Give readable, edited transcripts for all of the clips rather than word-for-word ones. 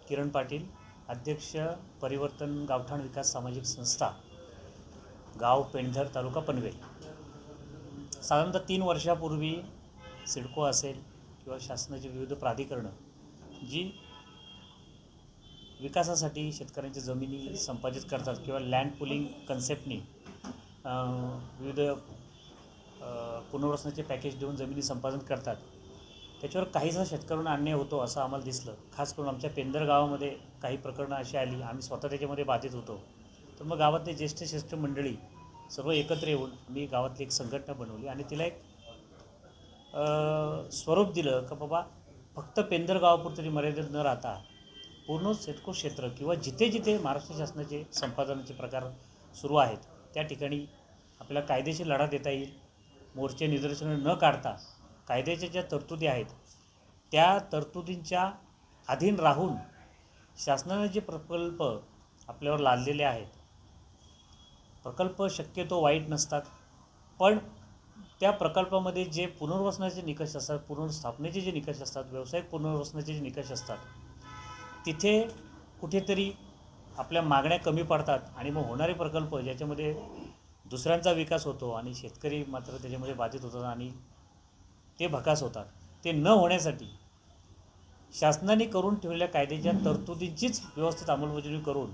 किरण पाटील, अध्यक्ष परिवर्तन गावठाण विकास सामाजिक संस्था, गाव पेंढर, तालुका पनवेल. साधारणतः 3 वर्षापूर्वी सिडको असेल किंवा शासनाची विविध प्राधिकरणं जी विकासासाठी शेतकऱ्यांच्या जमिनी संपादित करतात किंवा लँड पुलिंग कन्सेप्टनी विविध पुनर्वसनाचे पॅकेज देऊन जमिनी संपादन करतात, त्याच्यावर काहीसा शेतकऱ्यांना अन्याय होतो असं आम्हाला दिसलं. खास करून आमच्या पेंदर गावामध्ये काही प्रकरणं अशी आली, आम्ही स्वतः त्याच्यामध्ये बाधित होतो. तर मग गावातले ज्येष्ठ मंडळी सर्व एकत्र येऊन आम्ही गावातली एक संघटना बनवली आणि तिला एक स्वरूप दिलं का बाबा फक्त पेंदर गावापुरतरी मर्यादित न राहता पूर्ण सिडको क्षेत्र किंवा जिथे जिथे महाराष्ट्र शासनाचे संपादनाचे प्रकार सुरू आहेत त्या ठिकाणी आपल्याला कायदेशीर लढा देता येईल. मोर्चे निदर्शनं न काढता कायद्याच्या ज्या तरतुदी आहेत त्या तरतुदींच्या अधीन राहून शासनाने जे प्रकल्प आपल्यावर लादलेले आहेत, प्रकल्प शक्यतो वाईट नसतात, पण त्या प्रकल्पामध्ये जे पुनर्वसनाचे निकष असतात, पुनर्स्थापनेचे जे निकष असतात, व्यावसायिक पुनर्वसनाचे जे निकष असतात, तिथे कुठेतरी आपल्या मागण्या कमी पडतात आणि मग होणारे प्रकल्प ज्याच्यामध्ये दुसऱ्यांचा विकास होतो आणि शेतकरी मात्र त्याच्यामध्ये बाधित होतात आणि ते भकास होतात. ते न होण्यासाठी शासनाने करून ठेवलेल्या कायद्याच्या तरतुदींचीच व्यवस्थित अंमलबजावणी करून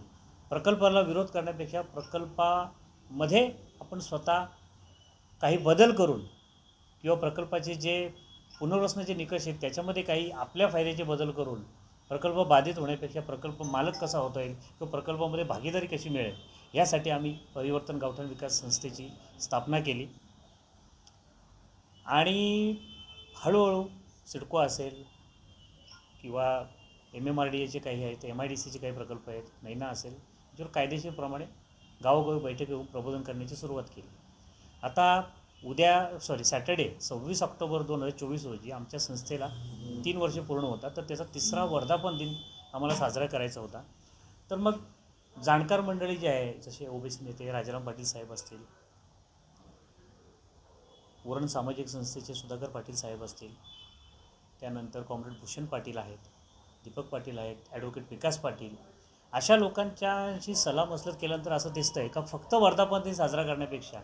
प्रकल्पाला विरोध करण्यापेक्षा प्रकल्पामध्ये आपण स्वतः काही बदल करून किंवा प्रकल्पाचे जे पुनर्वसनाचे निकष आहेत त्याच्यामध्ये काही आपल्या फायद्याचे बदल करून प्रकल्प बाधित होण्यापेक्षा प्रकल्प मालक कसा होता येईल किंवा प्रकल्पामध्ये भागीदारी कशी मिळेल यासाठी आम्ही परिवर्तन गावठाण विकास संस्थेची स्थापना केली. आणि हळूहळू सिडको असेल किंवा MMRDAचे काही आहेत, MIDCचे काही प्रकल्प आहेत, नैना असेल, ज्यावर कायदेशीरप्रमाणे गावोगावी बैठक घेऊन प्रबोधन करण्याची सुरुवात केली. आता सॅटर्डे 26 ऑक्टोबर 2024 रोजी आमच्या संस्थेला 3 वर्षे पूर्ण होतात, तर त्याचा 3रा वर्धापन दिन आम्हाला साजरा करायचा होता. तर मग जाणकार मंडळी जे आहे, जसे ओबीसी नेते राजाराम पाटील साहेब असतील, उरण सामाजिक संस्थेचे सुधाकर पाटील साहेब असतील, त्यानंतर कॉम्रेड भूषण पाटील आहेत, दीपक पाटील आहेत, ॲडव्होकेट विकास पाटील, अशा लोकांच्याशी सलामसलत केल्यानंतर असं दिसतं आहे का फक्त वर्धापन दिन साजरा करण्यापेक्षा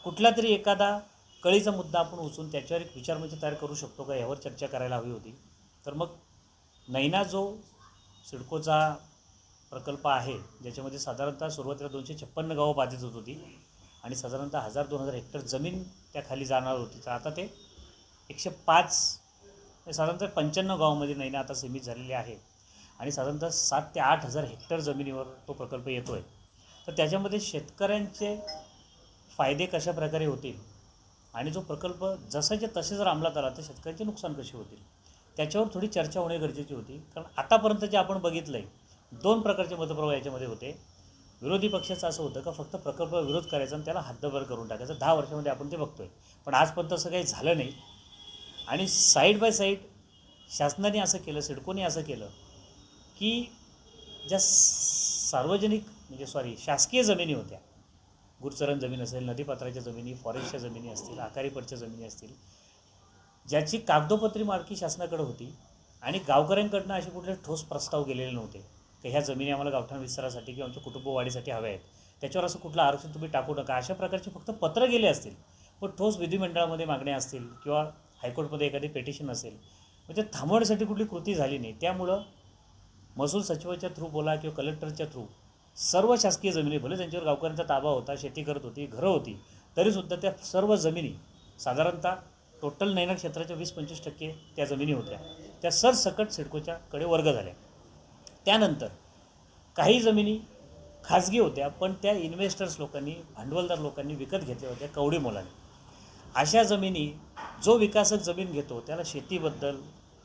कुठला तरी एखादा कळीचा मुद्दा आपण उचलून त्याच्यावर एक विचारमंच तयार करू शकतो का, यावर चर्चा करायला हवी होती. तर मग नैना जो सिडकोचा प्रकल्प आहे ज्याच्यामध्ये साधारणतः सुरुवातीला 256 गावं बाधित होत होती आणि साधारणतः 1000-2000 हेक्टर जमीन त्याखाली जाणार होती, तर आता ते 105 साधारणतः 95 गावामध्ये नैना आता सीमित झालेली आहे आणि साधारणतः 7 ते 8 हजार हेक्टर जमिनीवर तो प्रकल्प येतो आहे. तर त्याच्यामध्ये शेतकऱ्यांचे फायदे कशा प्रकारे होतील आणि जो प्रकल्प जसाचे तसे जर अंमलात आला तर शेतकऱ्यांचे नुकसान कसे होतील त्याच्यावर थोडी चर्चा होणे गरजेची होती. कारण आतापर्यंत जे आपण बघितलं आहे 2 प्रकारचे मतप्रवाह याच्यामध्ये होते. विरोधी पक्षाचं असं होतं का फक्त प्रकल्प विरोध करायचा आणि त्याला हद्दभर करून टाकायचं. 10 वर्षामध्ये आपण ते बघतोय, पण आजपर्यंत असं काही झालं नाही. आणि साईड बाय साईड शासनाने असं केलं, सिडकोने असं केलं की ज्या शासकीय जमिनी होत्या, गुरचरण जमीन असेल, नदीपात्राच्या जमिनी, फॉरेस्टच्या जमिनी असतील, आकारीपटच्या जमिनी असतील, ज्याची कागदोपत्री मालकी शासनाकडे होती आणि गावकऱ्यांकडनं असे कुठले ठोस प्रस्ताव गेलेले नव्हते की ह्या जमिनी आम्हाला गावठाण विस्तारासाठी किंवा आमच्या कुटुंबवाढीसाठी हव्या आहेत, त्याच्यावर असं कुठलं आरक्षण तुम्ही टाकू नका, अशा प्रकारचे फक्त पत्र गेले असतील. पण ठोस विधिमंडळामध्ये मागण्या असतील किंवा हायकोर्टमध्ये एखादी पेटिशन असेल, म्हणजे थांबवण्यासाठी कुठली कृती झाली नाही. त्यामुळं महसूल सचिवाच्या थ्रू बोला किंवा कलेक्टरच्या थ्रू सर्व शासकीय जमिनी, भले त्यांच्यावर गावकऱ्यांचा ताबा होता, शेती करत होती, घरं होती, तरीसुद्धा त्या सर्व जमिनी साधारणतः टोटल नैना क्षेत्राच्या 20-25% त्या जमिनी होत्या, त्या सरसकट सिडकोच्याकडे वर्ग झाल्या. त्यानंतर काही जमिनी खाजगी होत्या, पण त्या इन्व्हेस्टर्स लोकांनी, भांडवलदार लोकांनी विकत घेतल्या होत्या कवडी मोलाने. अशा जमिनी, जो विकासक जमीन घेतो त्याला शेतीबद्दल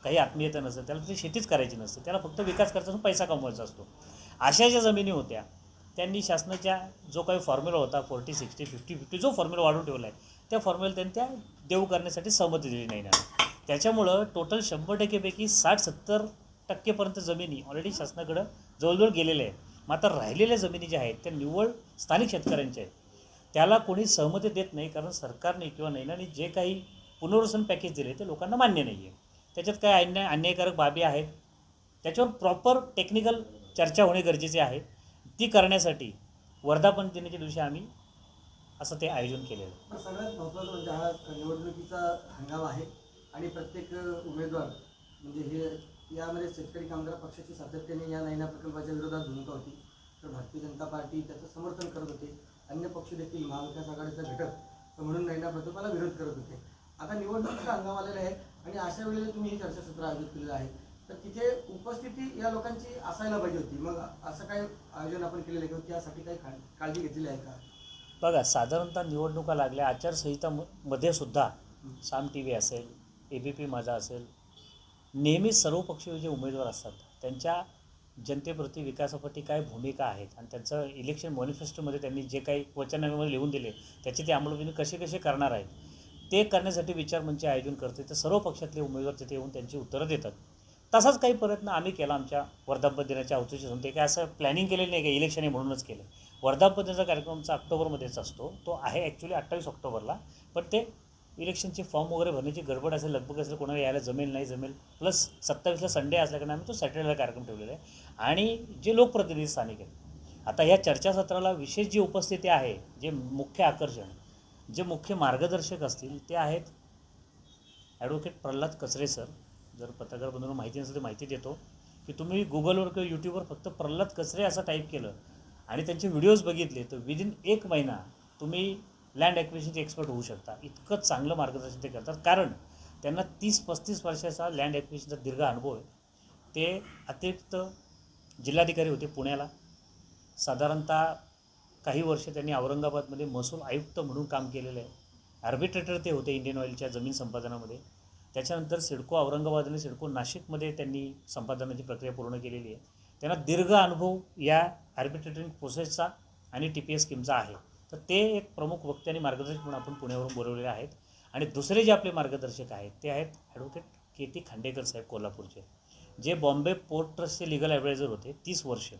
काही आत्मीयता नसते, त्याला ती शेतीच करायची नसते, त्याला फक्त विकास करायचा असतो, पैसा कमवायचा असतो. अशा ज्या जमिनी होत्या त्यांनी शासनाच्या जो काही फॉर्म्युला होता 40-60, 50-50 जो फॉर्म्युला वाढवून ठेवला आहे त्या फॉर्म्युला त्यांनी त्या देऊ करण्यासाठी सहमती दिली नाही ना. त्याच्यामुळं टोटल 100%पैकी 60-70% जमिनी ऑलरेडी शासनाकडं जवळजवळ गेलेल्या आहेत. मात्र राहिलेल्या जमिनी ज्या आहेत त्या निव्वळ स्थानिक शेतकऱ्यांच्या आहेत. त्याला कोणी सहमती देत नाही, कारण सरकारने किंवा नैनाने जे काही पुनर्वसन पॅकेज दिले ते लोकांना मान्य नाही आहे. त्याच्यात काय अन्यायकारक बाबी आहेत त्याच्यावर प्रॉपर टेक्निकल चर्चा होणे गरजेचे आहे. ती करण्यासाठी वर्धापन दिनाच्या दिवशी आम्ही असं ते आयोजन केलेलं आहे. सगळ्यात महत्त्वाचं म्हणजे हा निवडणुकीचा हंगाम आहे आणि प्रत्येक उमेदवार म्हणजे हे यामध्ये शेतकरी कामगार पक्षाची सातत्याने या नैना प्रकल्पाच्या विरोधात भूमिका होती. तर भारतीय जनता पार्टी त्याचं समर्थन करत होते. अन्य पक्ष देखील महाविकास आघाडीचा घटक म्हणून नैना प्रकल्पाला विरोध करत होते. आता निवडणुकीचा हंगाम आलेला आहे आणि अशा वेळेला तुम्ही हे चर्चासत्र आयोजित केलेलं आहे, तर तिथे उपस्थिती या लोकांची असायला पाहिजे होती. मग असं काय आयोजन आपण केलेलं आहे किंवा त्यासाठी काही काळजी घेतलेली आहे का? बघा, साधारणतः निवडणुका लागल्या, आचारसंहितामध्ये सुद्धा साम टी व्ही असेल, ABP माझा असेल, नेहमी सर्वपक्षीय जे उमेदवार असतात त्यांच्या जनतेप्रती विकासाप्रती काय भूमिका आहेत आणि त्यांचं इलेक्शन मॅनिफेस्टोमध्ये त्यांनी जे काही वचननाम्यामध्ये लिहून दिले त्याची ते अंमलबजावणी कसे कसे करणार आहेत ते करण्यासाठी विचारमंच आयोजन करते. तर सर्व पक्षातले उमेदवार तिथे येऊन त्यांची उत्तरं देतात. तसाच काही प्रयत्न आम्ही केला आमच्या वर्धापन दिनाच्या औचित्यातून. ते काय असं प्लॅनिंग केलेलं नाही, का इलेक्शन आहे म्हणूनच केलं. वर्धापन दिनाचा कार्यक्रम आमचा ऑक्टोबरमध्येच असतो. तो आहे ॲक्च्युली 28 ऑक्टोबरला, पण ते इलेक्शनचे फॉर्म वगैरे भरण्याची गडबड असेल, लगबग असेल, कोणाला यायला जमेल नाही जमेल, प्लस 27ला संडे असल्याकारणे आम्ही तो सॅटर्डेला कार्यक्रम ठेवलेला आहे. आणि जे लोकप्रतिनिधी स्थानिक आहेत, आता ह्या चर्चासत्राला विशेष जी उपस्थिती आहे, जे मुख्य आकर्षण, जे मुख्य मार्गदर्शक असतील ते आहेत ॲडव्होकेट प्रल्हाद कचरे सर. जर पत्रकार बंधूंना माहिती नसेल तर माहिती देतो की तुम्ही गुगलवर किंवा यूट्यूबवर फक्त प्रल्हाद कचरे असं टाईप केलं आणि त्यांचे व्हिडिओज बघितले तर विदिन 1 महिना तुम्ही लँड ॲक्विजिशनचे एक्सपर्ट होऊ शकता. इतकं चांगलं मार्गदर्शन ते करतात, कारण त्यांना 30-35 वर्षाचा लँड ॲक्विजिशनचा दीर्घ अनुभव आहे. ते अतिरिक्त जिल्हाधिकारी होते पुण्याला. साधारणतः काही वर्ष त्यांनी औरंगाबादमध्ये महसूल आयुक्त म्हणून काम केलेलं आहे. आर्बिट्रेटर ते होते इंडियन ऑइलच्या जमीन संपादनामध्ये. त्याच्यानंतर सिडको औरंगाबाद आणि सिडको नाशिकमध्ये त्यांनी संपादनाची प्रक्रिया पूर्ण केलेली आहे. त्यांना दीर्घ अनुभव या आर्बिट्रेटिंग प्रोसेसचा आणि TPS स्कीमचा आहे. तर ते एक प्रमुख वक्ते आणि मार्गदर्शक म्हणून आपण पुण्यावरून बोलवलेले आहेत. आणि दुसरे जे आपले मार्गदर्शक आहेत ते आहेत ॲडव्होकेट KT खांडेकर साहेब कोल्हापूरचे, जे बॉम्बे पोर्ट ट्रस्टचे लिगल ॲडवायझर होते 30 वर्ष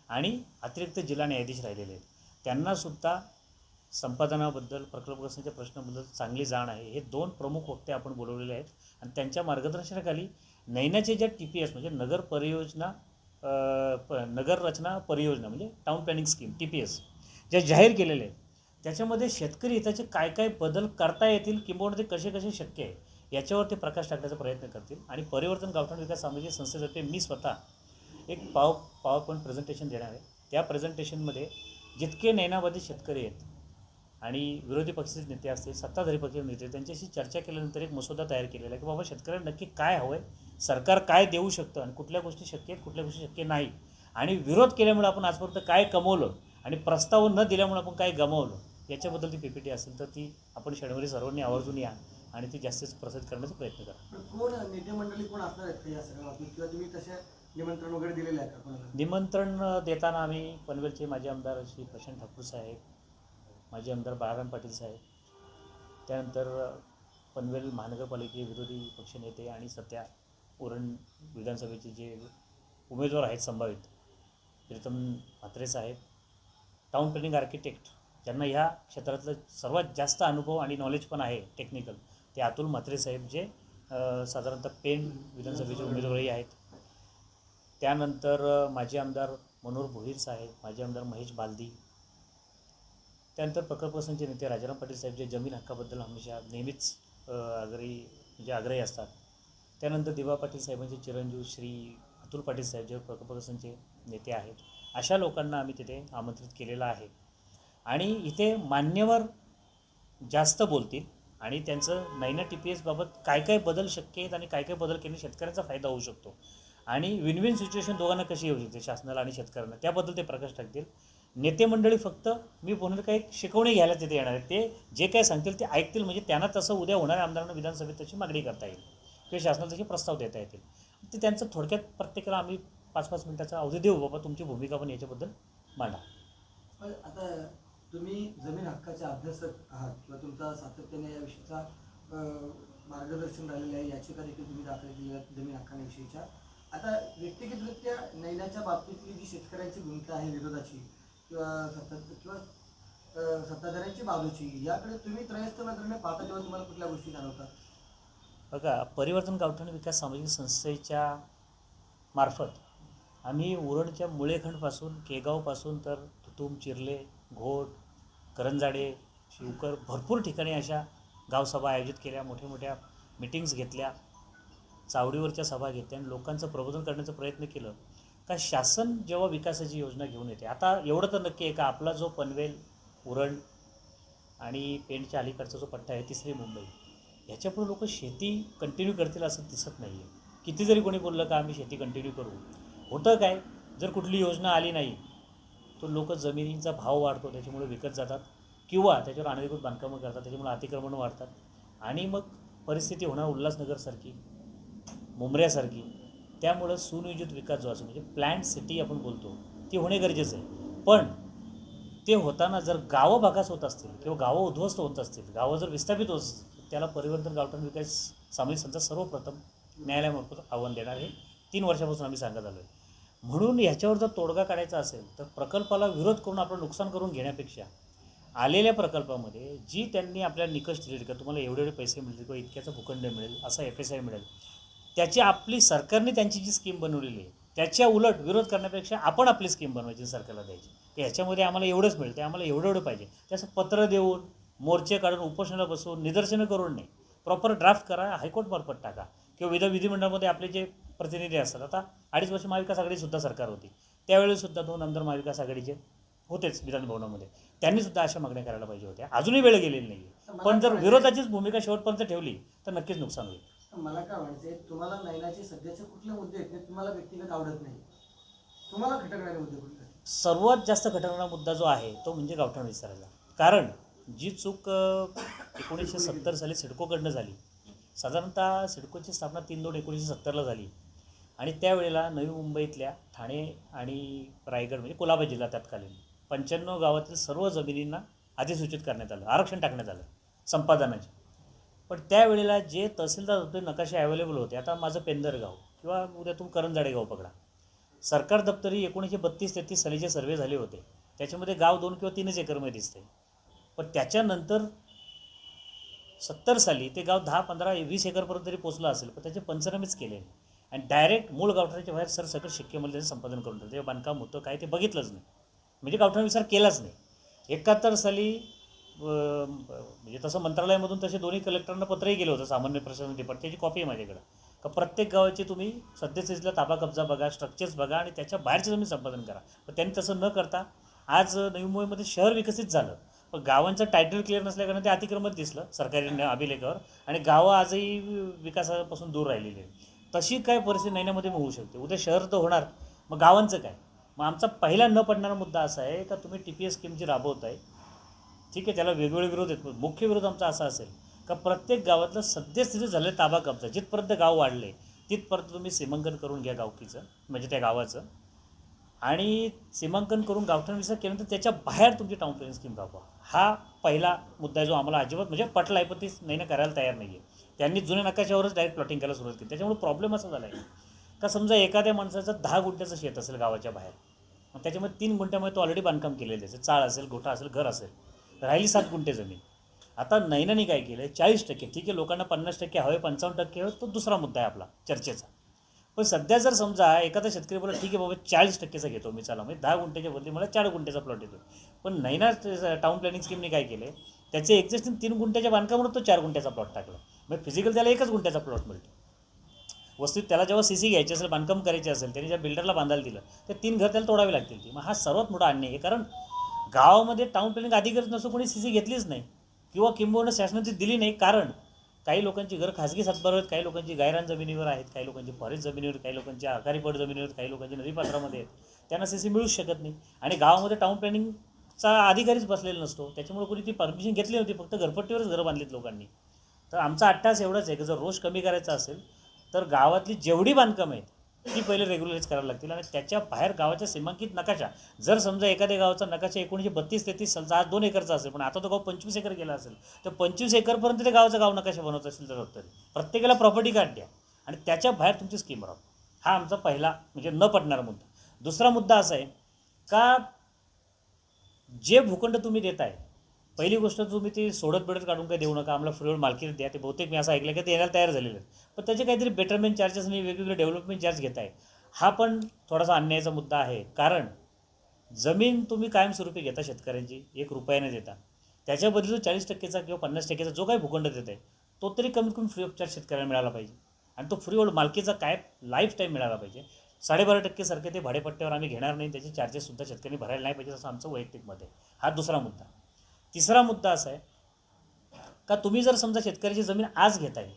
आणि अतिरिक्त जिल्हा न्यायाधीश राहिलेले आहेत. त्यांनासुद्धा संपादनाबद्दल, प्रकल्पग्रस्तांच्या प्रश्नाबद्दल चांगली जाण आहे. हे 2 प्रमुख वक्ते आपण बोलवलेले आहेत आणि त्यांच्या मार्गदर्शनाखाली नैनाचे ज्या TPS म्हणजे नगर परियोजना, नगर रचना परियोजना म्हणजे टाउन प्लॅनिंग स्कीम TPS ज्या जाहीर केलेल्या आहेत, त्याच्यामध्ये शेतकरी हिताचे काय काय बदल करता येतील किंबहुना ते कसे कसे शक्य आहे याच्यावर ते प्रकाश टाकण्याचा प्रयत्न करतील. आणि परिवर्तन गावठाण विकास सामाजिक संस्थेतर्फे मी स्वतः एक पॉवर पॉईंट प्रेझेंटेशन देणार आहे. त्या प्रेझेंटेशनमध्ये जितके नैनावादी शेतकरी आहेत आणि विरोधी पक्षाचे नेते असतील, सत्ताधारी पक्षाचे नेते, त्यांच्याशी चर्चा केल्यानंतर एक मसुदा तयार केलेला आहे की बाबा शेतकऱ्यांना नक्की काय हवं आहे, सरकार काय देऊ शकतं आणि कुठल्या गोष्टी शक्य आहेत, कुठल्या गोष्टी शक्य नाही, आणि विरोध केल्यामुळे आपण आजपर्यंत काय कमवलं आणि प्रस्ताव न दिल्यामुळे आपण काय गमावलं, याच्याबद्दल ती PPT असेल तर ती आपण शनिवारी सर्वांनी आवर्जून या आणि ती जास्तीत प्रसारित करण्याचा प्रयत्न करा. कोण नेते मंडळी कोण असणार आहेत का या सगळ्या बाबतीत, किंवा तुम्ही तसे निमंत्रण वगैरे दिलेले आहे का कोणाला? निमंत्रण देताना आम्ही पनवेलचे माजी आमदार श्री प्रशांत ठाकूर साहेब, माजी आमदार बाळाराम पाटील साहेब, त्यानंतर पनवेल महानगरपालिकेचे विरोधी पक्षनेते आणि सध्या उरण विधानसभेचे जे उमेदवार आहेत संभावित, प्रीतम म्हात्रे साहेब, टाउन प्लॅनिंग आर्किटेक्ट ज्यांना ह्या क्षेत्रातलं सर्वात जास्त अनुभव आणि नॉलेज पण आहे टेक्निकल, ते अतुल म्हात्रे साहेब, जे साधारणतः पेण विधानसभेचे उमेदवारही आहेत. त्यानंतर माजी आमदार मनोहर भोईर साहेब, माजी आमदार महेश बालदी, त्यानंतर प्रकल्पग्रस्तांचे नेते राजाराम पाटील साहेब, जे जमीन हक्काबद्दल हमेशा नेहमीच आग्रही असतात. त्यानंतर दिवा पाटील साहेबांचे चिरंजीव श्री अतुल पाटील साहेब, जे प्रकल्पग्रस्तांचे नेते आहेत. अशा लोकांना आम्ही तिथे आमंत्रित केलेलं आहे आणि इथे मान्यवर जास्त बोलतील आणि त्यांचं नैना TPS बाबत काय काय बदल शक्य आहेत आणि काय काय बदल केल्याने शेतकऱ्यांचा फायदा होऊ शकतो आणि विन विन सिच्युएशन दोघांना कशी येऊ शकते, शासनाला आणि शेतकऱ्यांना, त्याबद्दल ते प्रकाश टाकतील. नेते मंडळी फक्त मी पुन्हा काही शिकवणी घ्यायला तिथे येणार आहेत. ते जे काय सांगतील ते ऐकतील, म्हणजे त्यांना तसं उद्या होणाऱ्या आमदारांना विधानसभेत तशी मागणी करता येईल किंवा शासनाला तसे प्रस्ताव देता येतील. ते त्यांचं थोडक्यात प्रत्येकाला आम्ही 5-5 मिनिटाचा अवधी देऊ, बाबा तुमची भूमिका पण याच्याबद्दल मांडा. आता तुम्ही जमीन हक्काचे अभ्यासक आहात किंवा तुमचा सातत्याने या विषयीचा मार्गदर्शन राहिलेलं आहे, याचिका देखील तुम्ही दाखल केली आहे जमीन हक्कांविषयीच्या. आता व्यक्तिगतरित्या नैनाच्या बाबतीतली जी शेतकऱ्यांची भूमिका आहे विरोधाची किंवा सत्ताधाऱ्यांची बाजूची, याकडे तुम्ही त्रयस्थ नजरेने पाहता तेव्हा तुम्हाला कुठल्या गोष्टी जाणवतात? बघा, परिवर्तन गावठाण विकास सामाजिक संस्थेच्या मार्फत आम्ही उरणच्या मुळेखंडपासून केगावपासून तर तुतूम, चिर्ले, घोट, करंजाडे, शिवकर भरपूर ठिकाणी अशा गावसभा आयोजित केल्या, मोठ्या मोठ्या मिटिंग्स घेतल्या, चावडीवरच्या सभा घेतल्या आणि लोकांचं प्रबोधन करण्याचा प्रयत्न केलं का शासन जेव्हा विकासाची योजना घेऊन येते. आता एवढं तर नक्की आहे का आपला जो पनवेल, उरण आणि पेणच्या अलीकडचा जो पट्टा आहे, तिसरी मुंबई, ह्याच्यापुढे लोक शेती कंटिन्यू करतील असं दिसत नाही आहे. किती जरी कोणी बोललं का आम्ही शेती कंटिन्यू करू, होतं काय, जर कुठली योजना आली नाही तर लोक जमिनींचा भाव वाढतो त्याच्यामुळे विकत जातात किंवा त्याच्यावर अनधिकृत बांधकामं करतात, त्याच्यामुळे अतिक्रमणं वाढतात आणि मग परिस्थिती होणार उल्हासनगरसारखी, मुंबऱ्यासारखी. त्यामुळं सुनियोजित विकास जो असतो म्हणजे प्लॅन्ड सिटी आपण बोलतो ती होणे गरजेचं आहे. पण ते होताना जर गावं भागास होत असतील किंवा गावं उद्ध्वस्त होत असतील, गावं जर विस्थापित होत असतील, त्याला परिवर्तन गावठाण विकास सामाजिक संस्था सर्वप्रथम न्यायालयामार्फत आव्हान देणार आहे. 3 वर्षापासून आम्ही सांगत आलो आहे. म्हणून ह्याच्यावर जर तोडगा काढायचा असेल तर प्रकल्पाला विरोध करून आपलं नुकसान करून घेण्यापेक्षा आलेल्या प्रकल्पामध्ये जी त्यांनी आपल्याला निकष दिले का तुम्हाला एवढे एवढे पैसे मिळतील किंवा इतक्याचा भूखंड मिळेल, असा FSI मिळेल, त्याची आपली सरकारने त्यांची जी स्कीम बनवलेली आहे त्याच्या उलट विरोध करण्यापेक्षा आपण आपली स्कीम बनवायची, सरकारला द्यायची की ह्याच्यामध्ये आम्हाला एवढंच मिळते, आम्हाला एवढं एवढं पाहिजे. त्याचं पत्र देऊन, मोर्चे काढून, उपोषणाला बसवून, निदर्शनं करून नाही, प्रॉपर ड्राफ्ट करा, हायकोर्टमार्फत टाका किंवा विधिमंडळामध्ये आपले जे प्रतिनिधी असतात. आता 2.5 वर्ष महाविकास आघाडीसुद्धा सरकार होती, त्यावेळेसुद्धा 2 आमदार महाविकास आघाडीचे होतेच विधानभवनामध्ये, त्यांनीसुद्धा अशा मागण्या करायला पाहिजे होत्या. अजूनही वेळ गेलेली नाही आहे. पण जर विरोधाचीच भूमिका शेवटपर्यंत ठेवली तर नक्कीच नुकसान होईल. मला काय म्हणायचं, तुम्हाला नयनाचे सध्याचे कुठले मुद्दे आहेत ते तुम्हाला व्यक्तिगत आवडत नाही, तुम्हाला खटकणारे मुद्दे कुठले? सर्वात जास्त खटकणारा मुद्दा जो आहे तो म्हणजे गावठाण विस्ताराचा. कारण जी चूक 1970 साली सिडकोकडनं झाली, साधारणतः सिडकोची स्थापना 3/2/1970ला झाली आणि त्यावेळेला नवी मुंबईतल्या ठाणे आणि रायगड म्हणजे कुलाबा जिल्हा तत्कालीन 95 गावातील सर्व जमिनींना अधिसूचित करण्यात आलं, आरक्षण टाकण्यात आलं संपादनाचे. पण त्यावेळेला जे तहसीलदार होते, नकाशे अवेलेबल होते. आता माझं पेंदर गाव किंवा उद्या तुम्ही करंजाडे गाव पकडा, सरकार दप्तरी 1932-33 सालीचे सर्वे झाले होते, त्याच्यामध्ये गाव 2 किंवा 3च एकरमध्ये दिसते. पण त्याच्यानंतर 70 साली ते गाव 10, 15, 20 एकरपर्यंत तरी पोचलं असेल, पण त्याचे पंचनामेच केले आणि डायरेक्ट मूळ गावठाणाच्या बाहेर सरसकट शिक्केमध्ये त्याचं संपादन करून ठेवलं. ते बांधकाम होतं काय ते बघितलंच नाही, म्हणजे गावठाण विस्तार केलाच नाही. 71 साली म्हणजे तसं मंत्रालयामधून तसे दोन्ही कलेक्टरांना पत्रही गेलं होतं, सामान्य प्रशासन डिपार्टमेंट, त्याची कॉपी आहे माझ्याकडं, का प्रत्येक गावाची तुम्ही सद्यस्थितीतला ताबा कब्जा बघा, स्ट्रक्चर्स बघा आणि त्याच्या बाहेरचं तुम्ही संपादन करा. पण त्यांनी तसं न करता आज नवी मुंबईमध्ये शहर विकसित झालं, पण गावांचं टायटल क्लिअर नसल्याकारणे ते अतिक्रमण दिसलं सरकारी अभिलेखावर आणि गावं आजही विकासापासून दूर राहिलेली आहे. तशी काय परिस्थिती नैन्यामध्ये होऊ शकते. उद्या शहर तर होणार, मग गावांचं काय? मग आमचा पहिला न पडणारा मुद्दा असा आहे का तुम्ही TPS स्कीम जी राबवत आहे, ठीक आहे, त्याला वेगवेगळे विरोध आहेत. मुख्य विरोध आमचा असा असेल का प्रत्येक गावातलं सद्यस्थिती झालेलं ताबा कब्जा, जिथपर्यंत गाव वाढले तिथपर्यंत तुम्ही सीमांकन करून घ्या गावकीचं, म्हणजे त्या गावाचं, आणि सीमांकन करून गावठाण विस्तार केल्यानंतर त्याच्या बाहेर तुमची टाउन प्लॅनिंग स्कीम राबवा. हा पहिला मुद्दा आहे जो आम्हाला अजिबात म्हणजे पटला आहे, पण ती नाही करायला तयार नाही आहे. त्यांनी जुन्या नकाशावरच डायरेक्ट प्लॉटिंग करायला सुरुवात केली. त्याच्यामुळे प्रॉब्लेम असा झाला आहे का समजा एखाद्या माणसाचं 10 गुंठ्याचं शेत असेल गावाच्या बाहेर, मग त्याच्यामध्ये 3 गुंठ्यामध्ये तो ऑलरेडी बांधकाम केलेलं असेल, चाळ असेल, गोठा असेल, घर असेल, राहिली 7 गुंठे जमीन. आता नैनाने काय केलं, 40%, ठीक आहे, लोकांना 50% हवे, 55% हवे, तो दुसरा मुद्दा आहे आपला चर्चेचा. पण सध्या जर समजा एखादा शेतकरी बोला ठीक आहे बाबा 40%चा घेतो मी, चला म्हणजे 10 गुंठ्याच्या बदली मला 4 गुंठ्याचा प्लॉट येतो. पण नैना टाउन प्लॅनिंग स्कीमने काय केले, त्याचे एक्झिस्टिंग 3 गुंठ्याच्या बांधकामावर तो 4 गुंठ्याचा प्लॉट टाकला. म्हणजे फिजिकल त्याला 1च गुंठ्याचा प्लॉट मिळतो. वस्तू त्याला जेव्हा CC घ्यायची असेल, बांधकाम करायचे असेल, त्यांनी ज्या बिल्डरला बांधायला दिलं ते 3 घर त्याला तोडावे लागतील. ती मग हा सर्वात मोठा अन्याय आहे. कारण गावामध्ये टाउन प्लॅनिंग अधिकारी नसतो, कोणी CC घेतलीच नाही किंवा किंबहुना शासनाची दिली नाही. कारण काही लोकांची घरं खाजगी सातबार आहेत, काही लोकांची गायरान जमिनीवर आहेत, काही लोकांची फॉरेस्ट जमिनीवर, काही लोकांची आकारीपट जमिनीवर, काही लोकांची नदीपात्रामध्ये आहेत, त्यांना CC मिळूच शकत नाही. आणि गावामध्ये टाउन प्लॅनिंगचा अधिकारीच बसलेला नसतो, त्याच्यामुळे कोणी ती परमिशन घेतली नव्हती, फक्त घरपट्टीवरच घरं बांधलीत लोकांनी. तर आमचा अट्टास एवढाच आहे की जर रोष कमी करायचा असेल तर गावातली जेवढी बांधकामं आहेत ती पहिले रेग्युलराईज करायला लागतील आणि त्याच्या बाहेर गावाच्या सीमांकित नकाशा, जर समजा एखाद्या गावाचा नकाशा 1932-33 सालचा आज 2 एकरचा असेल, पण आता तो गाव 25 एकर गेला असेल, तर 25 एकरपर्यंत ते गावाचा गाव नकाशा बनवत असेल तर प्रत्येकाला प्रॉपर्टी कार्ड द्या आणि त्याच्या बाहेर तुमची स्कीम राहा. हा आमचा पहिला म्हणजे न पडणारा मुद्दा. दुसरा मुद्दा असा आहे का जे भूखंड तुम्ही देताय, पहिली गोष्ट तुम्ही ती सोडत बेडत काढून काही देऊ नका, आम्हाला फ्रीवर मालकीत द्या. ते बहुतेक मी असं ऐकलं की ते यायला तयार झालेले आहेत, पण त्याचे काहीतरी बेटरमेंट चार्जेस आणि वेगवेगळे डेव्हलपमेंट चार्ज घेत आहे. हा पण थोडासा अन्यायाचा मुद्दा आहे. कारण जमीन तुम्ही कायमस्वरूपी घेता शेतकऱ्यांची 1 रुपयाने देता, त्याच्याबद्दल जो 40% किंवा 50% जो काही भूखंड देत आहे तो तरी कमीत कमी फ्री ऑफ चार्ज शेतकऱ्याला मिळाला पाहिजे. आणि तो फ्री होल्ड मालकीचा काय लाईफ टाईम मिळाला पाहिजे. 12.5% सारखे ते भाडेपट्ट्यावर आम्ही घेणार नाही, त्याचे चार्जेससुद्धा शेतकऱ्यांनी भरायला नाही पाहिजे, असं आमचं वैयक्तिक मत आहे. हा दुसरा मुद्दा. तिसरा मुद्दा असा आहे का तुम्ही जर समजा शेतकऱ्याची जमीन आज घेताय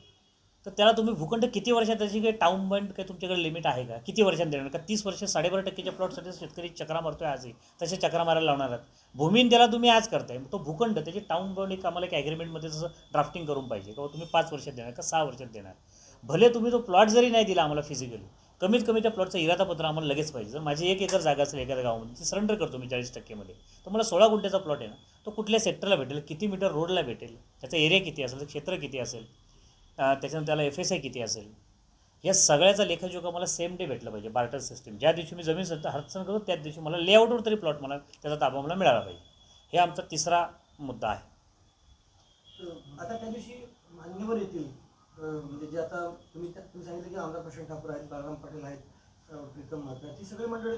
तर त्याला तुम्ही भूखंड किती वर्षात, त्याची काही टाऊन बंड काही तुमच्याकडे लिमिट आहे का? किती वर्षांत देणार का? 30 वर्ष 12.5%च्या प्लॉटसाठी शेतकरी चक्रा मारतोय आजही, तसे चक्रा मारायला लावणार आहात. भूमीन त्याला तुम्ही आज करताय, तो भूखंड त्याची टाऊन बंड एक आम्हाला एक ॲग्रीमेंटमध्ये जसं ड्राफ्टिंग करून पाहिजे, किंवा तुम्ही 5 वर्षात देणार का 6 वर्षात देणार. भले तुम्ही तो प्लॉट जरी नाही दिला आम्हाला फिजिकली, कमीत कमी त्या प्लॉटचं इरादापत्र आम्हाला लगेच पाहिजे. जर माझी 1 एकर जागा असेल एखाद्या गावामध्ये, ती सरेंडर करतो मी 40%मध्ये, तर मला 16 गुंठ्याचा प्लॉट आहे ना, तो कुठल्या सेक्टरला भेटेल, किती मीटर रोडला भेटेल, त्याचा एरिया किती असेल, क्षेत्र किती असेल, त्याच्यानंतर त्याला FSI किती असेल, या सगळ्याचा लेखाजोखा मला सेम डे भेटलं पाहिजे. बार्टर सिस्टीम, ज्या दिवशी मी जमीन हस्तांतरण करतो त्याच दिवशी मला लेआउटवर तरी प्लॉट मला त्याचा ताबा मला मिळाला पाहिजे. हे आमचा तिसरा मुद्दा आहे. आता त्या दिवशी मान्यवर येतील, म्हणजे जे आता तुम्ही सांगितलं की आमदार प्रशांत ठाकूर आहेत, बाळराम पाटील आहेत, प्रीतम म्हात्रे, ती सगळी मंडळी,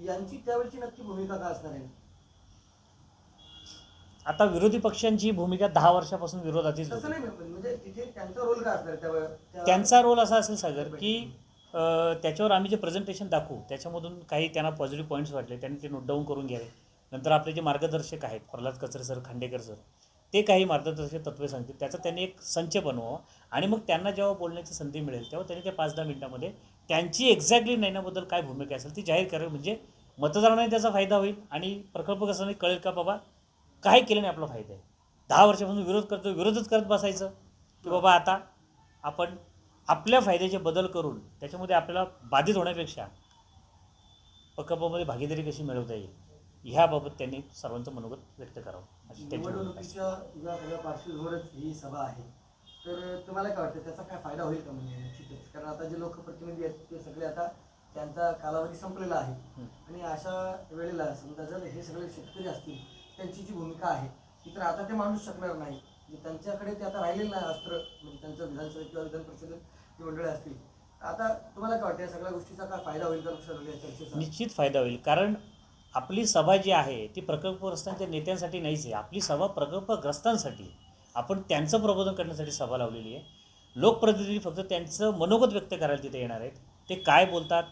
यांची त्यावेळची नक्की भूमिका काय असणार आहे? आता विरोधी पक्षांची भूमिका 10 वर्षापासून विरोधातच तसं होती. नाही, म्हणजे तिथे त्यांचा रोल काय असणार आहे त्यांचा रोल असा असेल सागर की त्याच्यावर आम्ही जे प्रेझेंटेशन दाखवू त्याच्यामधून काही त्यांना पॉझिटिव्ह पॉईंट्स वाटले, त्यांनी ते नोट डाऊन करून घ्यावे. नंतर आपले जे मार्गदर्शक आहेत प्रल्हाद कचरे सर, खांडेकर सर, ते काही मार्गदर्शक तत्त्वे सांगतील, त्याचा त्यांनी एक संच बनवावा. आणि मग त्यांना जेव्हा बोलण्याची संधी मिळेल तेव्हा त्यांनी त्या 5-10 मिनिटांमध्ये त्यांची एक्झॅक्टली नैनाबद्दल काय भूमिका असेल ती जाहीर करावी. म्हणजे मतदारांनाही त्याचा फायदा होईल आणि प्रकल्पग्रस्तांनी कळेल का बाबा काय केलं नाही आपला फायदा आहे. 10 वर्षापासून विरोध करतो, विरोधच करत बसायचं की बाबा आता आपण आपल्या फायद्याचे बदल करून त्याच्यामध्ये आपल्याला बाधित होण्यापेक्षा प्रकल्पामध्ये भागीदारी कशी मिळवता येईल ह्याबाबत त्यांनी सर्वांचं मनोगत व्यक्त करावं अशी त्यांची भूमिका असेल. निवडणुकीच्या या सगळ्या पार्श्वभूमीवरच ही सभा आहे, तर तुम्हाला काय वाटतं त्याचा काय फायदा होईल का? म्हणजे निश्चितच, कारण आता जे लोकप्रतिनिधी आहेत ते सगळे आता त्यांचा कालावधी संपलेला आहे आणि अशा वेळेला समजा जर हे सगळे शेतकरी असतील, त्यांची जी भूमिका आहे ती तर आता ते मांडूच शकणार नाही. म्हणजे त्यांच्याकडे ते आता राहिलेलं नाही अस्त्र, म्हणजे त्यांचं विधानसभेत किंवा विधान परिषदेत जी मंडळी असतील. आता तुम्हाला काय वाटतं या सगळ्या गोष्टीचा काय फायदा होईल का नुकसान होईल या चर्चेचा? निश्चित फायदा होईल. कारण आपली सभा जी आहे ती प्रकल्पग्रस्तांच्या नेत्यांसाठी नाहीच आहे, आपली सभा प्रकल्पग्रस्तांसाठी आहे. आपण त्यांचं प्रबोधन करण्यासाठी सभा लावलेली आहे. लोकप्रतिनिधी फक्त त्यांचं मनोगत व्यक्त करायला तिथे येणार आहेत. ते काय बोलतात,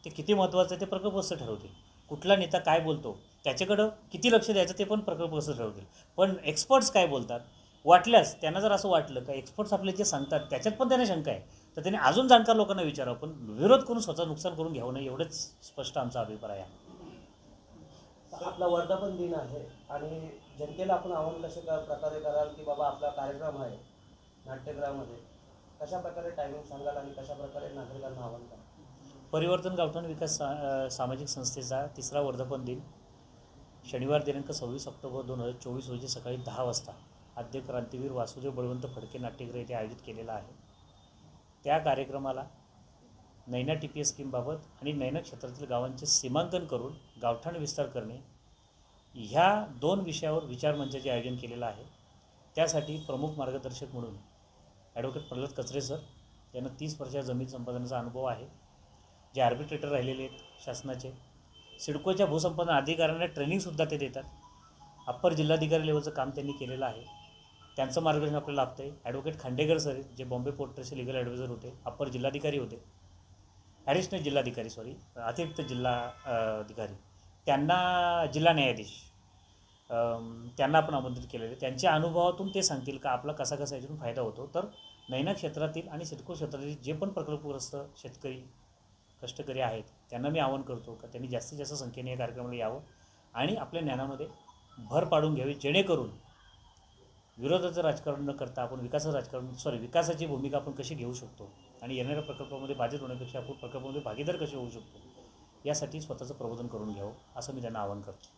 ते किती महत्त्वाचं आहे ते प्रकल्पग्रस्त ठरवतील. कुठला नेता काय बोलतो त्याच्याकडं किती लक्ष द्यायचं ते पण प्रकल्पग्रस्त ठरवतील. पण एक्सपर्ट्स काय बोलतात, वाटल्यास त्यांना जर असं वाटलं का एक्सपर्ट्स आपले जे सांगतात त्याच्यात पण त्यांना शंका आहे, तर त्यांनी अजून जाणकार लोकांना विचारावं, पण विरोध करून स्वतः नुकसान करून घ्यावं नाही, एवढंच स्पष्ट आमचा अभिप्राय आहे. आपला वर्धापन दिन आहे आणि जनतेला आपण आव्हान कशा प्रकारे कराल की बाबा आपला कार्यक्रम आहे नाट्यगृहामध्ये, कशा प्रकारे टायमिंग सांगाल आणि कशा प्रकारे नागरिकांना आव्हान कराल? परिवर्तन गावठाण विकास सामाजिक संस्थेचा 3रा वर्धापन दिन शनिवार दिनांक 26 ऑक्टोबर 2024 रोजी सकाळी 10 वाजता आद्य क्रांतीवीर वासुदेव बळवंत फडके नाट्यगृह येथे आयोजित केलेला आहे. त्या कार्यक्रमाला नैना TPS स्कीमबाबत आणि नैना क्षेत्रातील गावांचे सीमांकन करून गावठाण विस्तार करणे ह्या 2 विषयावर विचारमंचाचे आयोजन केलेलं आहे. त्यासाठी प्रमुख मार्गदर्शक म्हणून ॲडव्होकेट प्रल्हाद कचरे सर यांना 30 वर्षाचा जमीन संपादनाचा अनुभव आहे, जे आर्बिट्रेटर राहिलेले आहेत शासनाचे. सिडकोच्या भूसंपादन अधिकाऱ्यांना ट्रेनिंगसुद्धा ते देतात. अप्पर जिल्हाधिकारी लेवलचं काम त्यांनी केलेलं आहे, त्यांचं मार्गदर्शन आपल्याला लाभतं आहे. ॲडव्होकेट खांडेकर सर जे बॉम्बे पोर्ट ट्रस्टचे लिगल ॲडवायझर होते, अप्पर जिल्हाधिकारी होते, ॲडिशनल जिल्हाधिकारी अतिरिक्त जिल्हा अधिकारी, त्यांना जिल्हा न्यायाधीश, त्यांना आपण आमंत्रित केलेले. त्यांच्या अनुभवातून ते सांगतील का आपला कसा कसा याच्यातून फायदा होतो. तर नैना क्षेत्रातील आणि सिडको क्षेत्रातील जे पण प्रकल्पग्रस्त शेतकरी कष्टकरी आहेत त्यांना मी आवाहन करतो का त्यांनी जास्तीत जास्त संख्येने या कार्यक्रमाला यावं आणि आपल्या ज्ञानामध्ये भर पाडून घ्यावी, जेणेकरून विरोधाचं राजकारण न करता आपण विकासाची भूमिका आपण कशी घेऊ शकतो आणि येणाऱ्या प्रकल्पामध्ये बाधित होण्यापेक्षा आपण प्रकल्पामध्ये भागीदार कसे होऊ शकतो यासाठी स्वतःचं प्रबोधन करून घ्यावं असं मी त्यांना आवाहन करतो.